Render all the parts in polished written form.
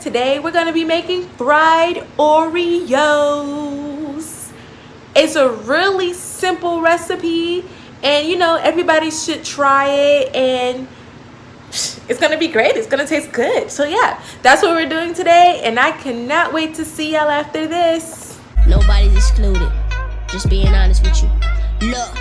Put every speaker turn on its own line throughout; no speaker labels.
Today we're gonna be making fried Oreos. It's a really simple recipe, and you know, everybody should try it, and it's gonna be great. It's gonna taste good. So yeah, that's what we're doing today, and I cannot wait to see y'all after this.
Nobody's excluded. Just being honest with you. Look.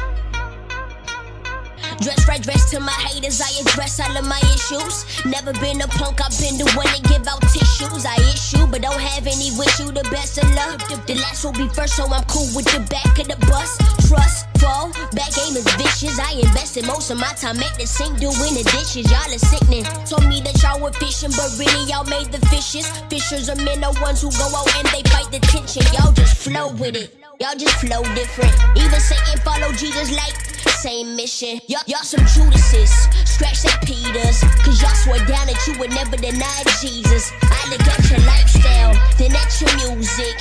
Dress right, dress to my haters. I address all of my issues. Never been a punk, I've been the one to give out tissues. I issue, but don't have any wish you the best of luck. The last will be first, so I'm cool with the back of the bus. Trust, fall, back game is vicious. I invested most of my time at the sink doing the dishes. Y'all are sickening. Told me that y'all were fishing, but really y'all made the fishes. Fishers are men, the ones who go out and they fight the tension. Y'all just flow with it. Y'all just flow different. Even Satan follow Jesus like same mission. Y'all some Judases, scratch that Peters, cause y'all swore down that you would never deny Jesus. I look at your lifestyle, then at your music.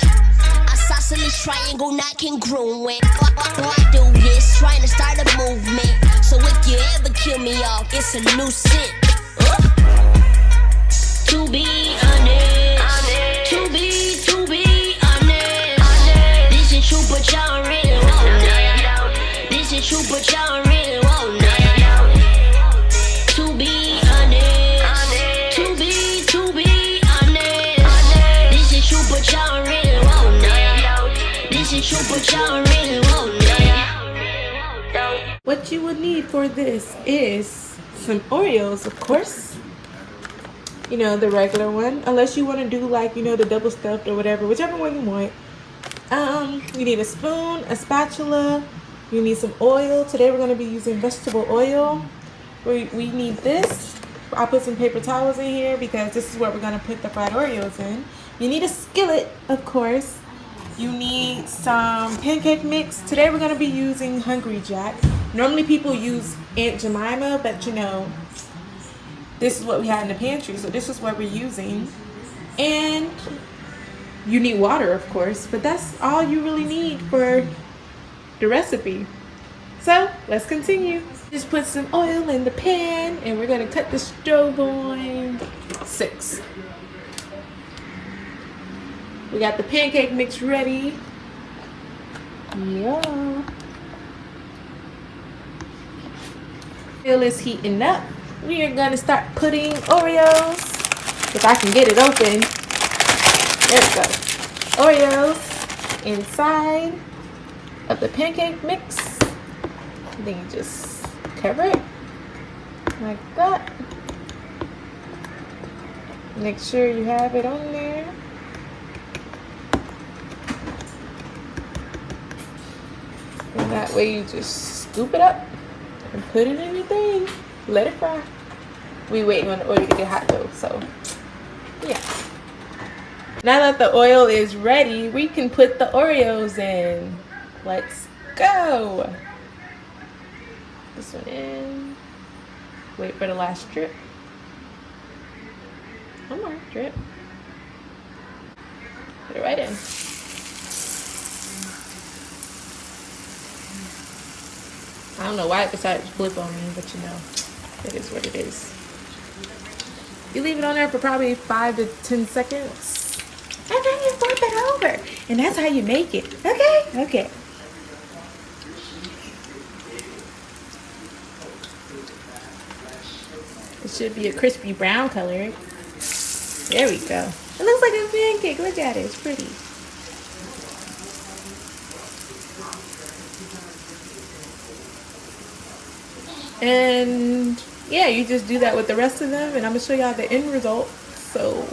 Isosceles triangle not congruent. I do this, trying to start a movement. So if you ever kill me off, it's a new sin. To be honest, to be honest. This is true, but y'all really won't know. This is true, but y'all really won't know. To be honest, to be honest. This is true, but y'all really won't know. This is true, but y'all really won't know.
What you would need for this is some Oreos, of course. You know, the regular one, unless you want to do like, you know, the double stuffed or whatever, whichever one you want. You need a spoon, a spatula. You need some oil. Today we're going to be using vegetable oil. We need this. I put some paper towels in here because this is what we're going to put the fried Oreos in. You need a skillet, of course. You need some pancake mix. Today we're going to be using Hungry Jack. Normally people use Aunt Jemima, but you know, this is what we had in the pantry, so this is what we're using. And you need water, of course, but that's all you really need for the recipe. So let's continue. Just put some oil in the pan, and we're gonna cut the stove on 6. We got the pancake mix ready. Yeah. Oil is heating up. We are gonna start putting Oreos. If I can get it open. There we go. Oreos inside of the pancake mix. Then you just cover it like that. Make sure you have it on there. And that way you just scoop it up and put it in your thing. Let it fry. We waiting on the oil to get hot though, so yeah. Now that the oil is ready, we can put the Oreos in. Let's go. This one in. Wait for the last drip. One more drip. Put it right in. I don't know why it decided to flip on me, but you know, it is what it is. You leave it on there for probably 5 to 10 seconds. And then you flip it over. And that's how you make it. Okay? Okay. It should be a crispy brown color. There we go. It looks like a pancake. Look at it. It's pretty. And yeah, you just do that with the rest of them, and I'm gonna show y'all the end result. So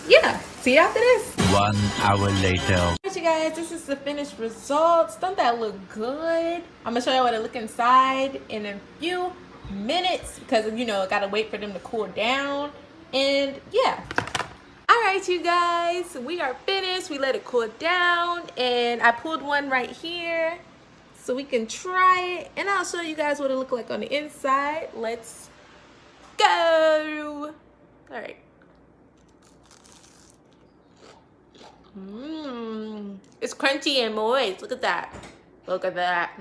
yeah, see you after this.
1 hour later.
Alright, you guys, this is the finished results. Don't that look good? I'm gonna show y'all what it look inside in a few minutes because you know I gotta wait for them to cool down. And yeah, all right, you guys, we are finished. We let it cool down, and I pulled one right here so we can try it, and I'll show you guys what it look like on the inside. Let's go. All right. It's crunchy and moist. Look at that. Look at that.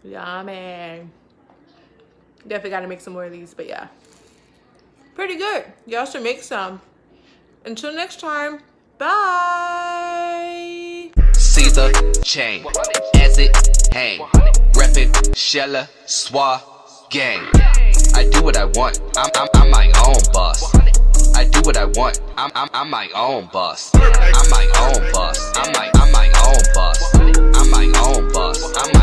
Yummy. Definitely gotta make some more of these, but yeah. pretty good. Y'all should make some. Until next time, bye.
Caesar chain, as it hang, reppin' Shella Swa gang. I do what I want. I'm my own boss. I do what I want. I'm my own boss. I'm my own boss. I'm my own boss. I'm my own boss. I'm my